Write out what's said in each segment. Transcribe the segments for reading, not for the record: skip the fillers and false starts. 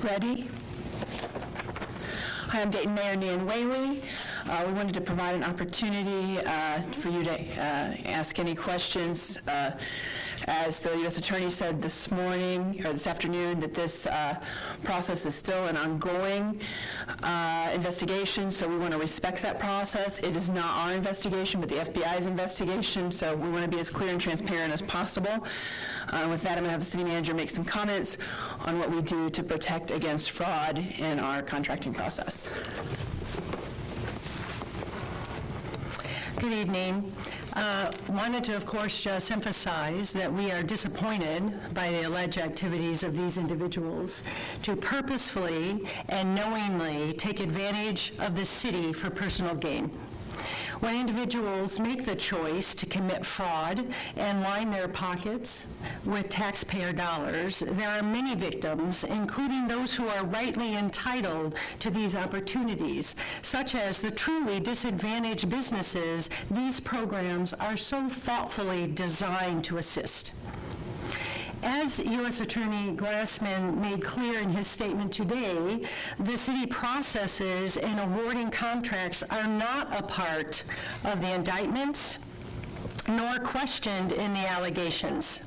ready. Hi, I'm Dayton Mayor Nan Whaley. We wanted to provide an opportunity for you to ask any questions. As the U.S. Attorney said this morning, or this afternoon, that this process is still an ongoing investigation, so we want to respect that process. It is not our investigation, but the FBI's investigation, so we want to be as clear and transparent as possible. With that, I'm going to have the city manager make some comments on what we do to protect against fraud in our contracting process. Good evening. Wanted to, of course, just emphasize that we are disappointed by the alleged activities of these individuals to purposefully and knowingly take advantage of the city for personal gain. When individuals make the choice to commit fraud and line their pockets with taxpayer dollars, there are many victims, including those who are rightly entitled to these opportunities, such as the truly disadvantaged businesses these programs are so thoughtfully designed to assist. As U.S. Attorney Glassman made clear in his statement today, the city processes in awarding contracts are not a part of the indictments nor questioned in the allegations.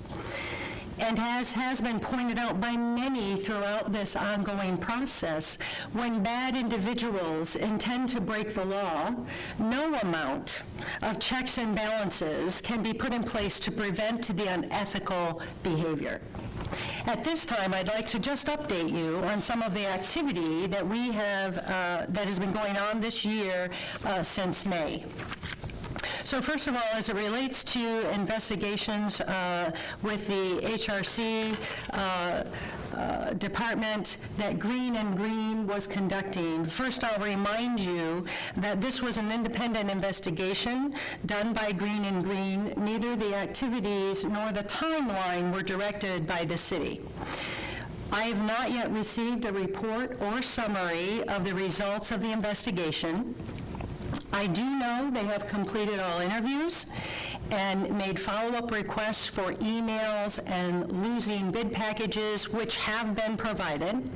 And as has been pointed out by many throughout this ongoing process, when bad individuals intend to break the law, no amount of checks and balances can be put in place to prevent the unethical behavior. At this time, I'd like to just update you on some of the activity that we have that has been going on this year since May. So first of all, as it relates to investigations with the HRC department that Green and Green was conducting, first I'll remind you that this was an independent investigation done by Green and Green. Neither the activities nor the timeline were directed by the city. I have not yet received a report or summary of the results of the investigation. I do know they have completed all interviews and made follow-up requests for emails and losing bid packages, which have been provided,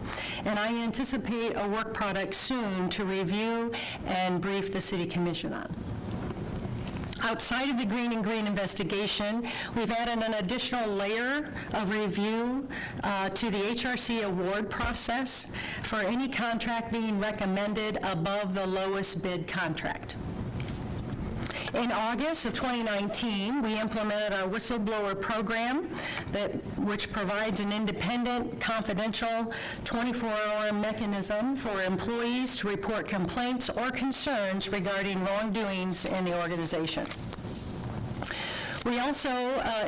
and I anticipate a work product soon to review and brief the City Commission on. Outside of the Green and Green investigation, we've added an additional layer of review to the HRC award process for any contract being recommended above the lowest bid contract. In August of 2019, we implemented our whistleblower program which provides an independent, confidential, 24-hour mechanism for employees to report complaints or concerns regarding wrongdoings in the organization. We also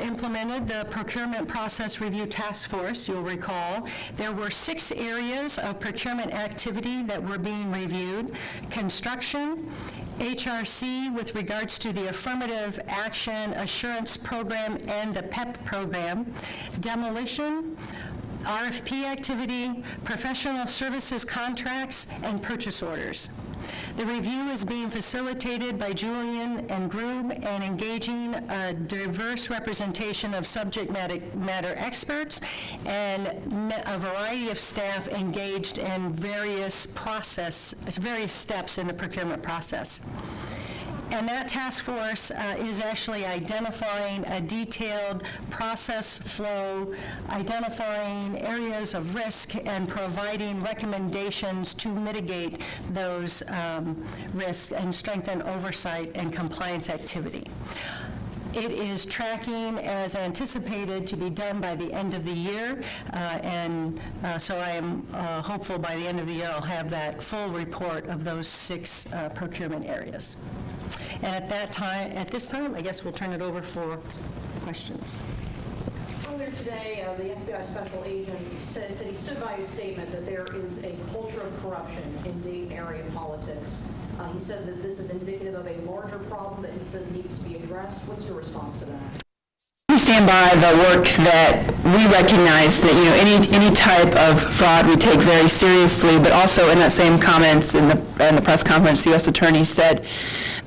implemented the Procurement Process Review Task Force. You'll recall there were 6 areas of procurement activity that were being reviewed: construction, HRC with regards to the Affirmative Action Assurance Program and the PEP program, demolition, RFP activity, professional services contracts, and purchase orders. The review is being facilitated by Julian and Grube and engaging a diverse representation of subject matter experts and a variety of staff engaged in various steps in the procurement process. And that task force is actually identifying a detailed process flow, identifying areas of risk, and providing recommendations to mitigate those risks and strengthen oversight and compliance activity. It is tracking as anticipated to be done by the end of the year, so I am hopeful by the end of the year I'll have that full report of those 6 procurement areas. And at this time, I guess we'll turn it over for questions. Earlier today, the FBI special agent said he stood by his statement that there is a culture of corruption in Dayton area politics. He said that this is indicative of a larger problem that he says needs to be addressed. What's your response to that? stand by the work that we recognize that, any type of fraud we take very seriously, but also in that same comments in the press conference, the U.S. Attorney said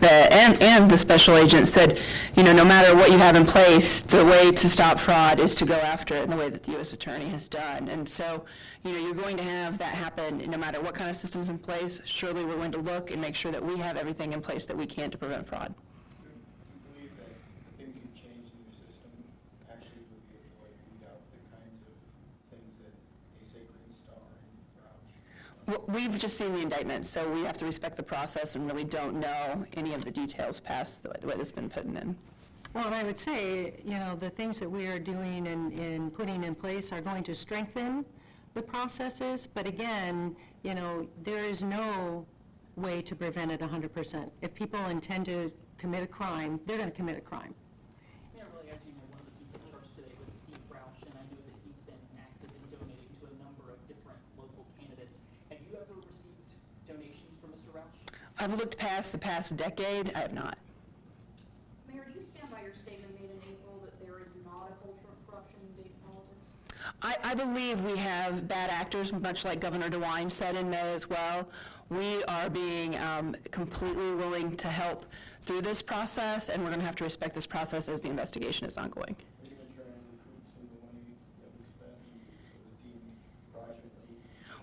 that, and the special agent said, no matter what you have in place, the way to stop fraud is to go after it in the way that the U.S. Attorney has done. And so, you're going to have that happen no matter what kind of system's in place. Surely we're going to look and make sure that we have everything in place that we can to prevent fraud. Do you believe that the things you've changed in your system actually would be able to weed out the kinds of things that they say Green Star and Roush? We've just seen the indictment, so we have to respect the process and really don't know any of the details past the way that's been put in. Well, and I would say, the things that we are doing and putting in place are going to strengthen the processes, but again, there is no way to prevent it 100%. If people intend to commit a crime, they're going to commit a crime. Yeah, really, as you know, one of the people charged today was Steve Roush, and I know that he's been active in donating to a number of different local candidates. Have you ever received donations from Mr. Roush? I've looked past the past decade. I have not. Mayor, do you stand by your statement made in April that there is not a culture of corruption in Dayton politics? I believe we have bad actors, much like Governor DeWine said in May as well. We are being completely willing to help through this process, and we're going to have to respect this process as the investigation is ongoing. Are you going to try and recoup some of the money that was spent and that was deemed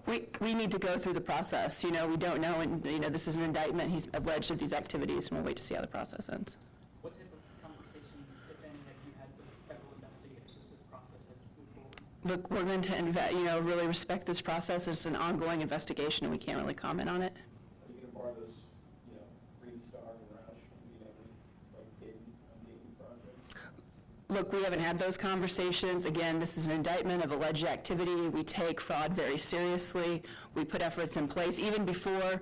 fraudulently? We need to go through the process. We don't know, and this is an indictment. He's alleged of these activities, and we'll wait to see how the process ends. What type of conversations, if any, have you had with federal investigators as this process has moved forward? Look, we're going to really respect this process. It's an ongoing investigation, and we can't really comment on it. Are you going to bar those, Green Star and Roush from being able to, bid on Dayton projects? Look, we haven't had those conversations. Again, this is an indictment of alleged activity. We take fraud very seriously. We put efforts in place. Even before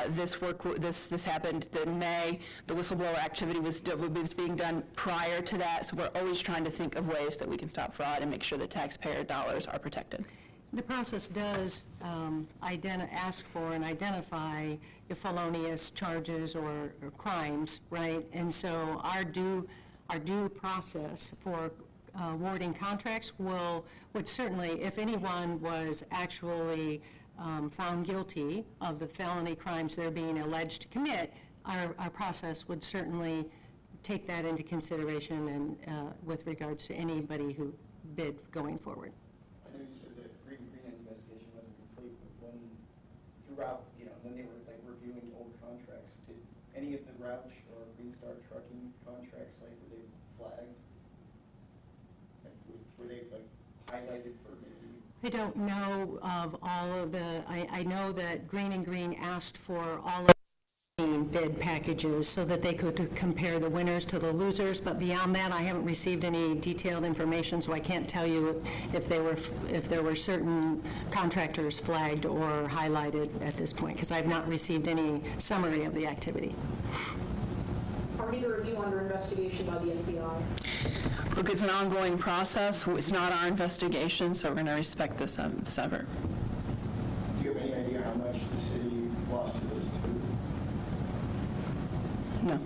this happened in May, the whistleblower activity was being done prior to that. So we're always trying to think of ways that we can stop fraud and make sure that taxpayer dollars are protected. The process does ask for and identify your felonious charges or crimes, right? And so our due process for awarding contracts would certainly, if anyone was actually found guilty of the felony crimes they're being alleged to commit, our process would certainly take that into consideration and with regards to anybody who bid going forward. I know you said that Green investigation wasn't complete, but throughout, when they were reviewing old contracts, did any of the Roush or Green Star trucking contracts, were they flagged? Were they highlighted for maybe? I don't know of all of the, I know that Green and Green asked for all of the bid packages so that they could compare the winners to the losers, but beyond that, I haven't received any detailed information, so I can't tell you if there were certain contractors flagged or highlighted at this point, because I've not received any summary of the activity. Are either of you under investigation by the FBI? Look, it's an ongoing process. It's not our investigation, so we're going to respect this effort. Do you have any idea how much the city lost to those two? No.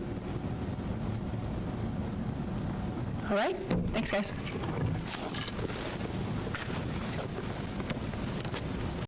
All right. Thanks, guys.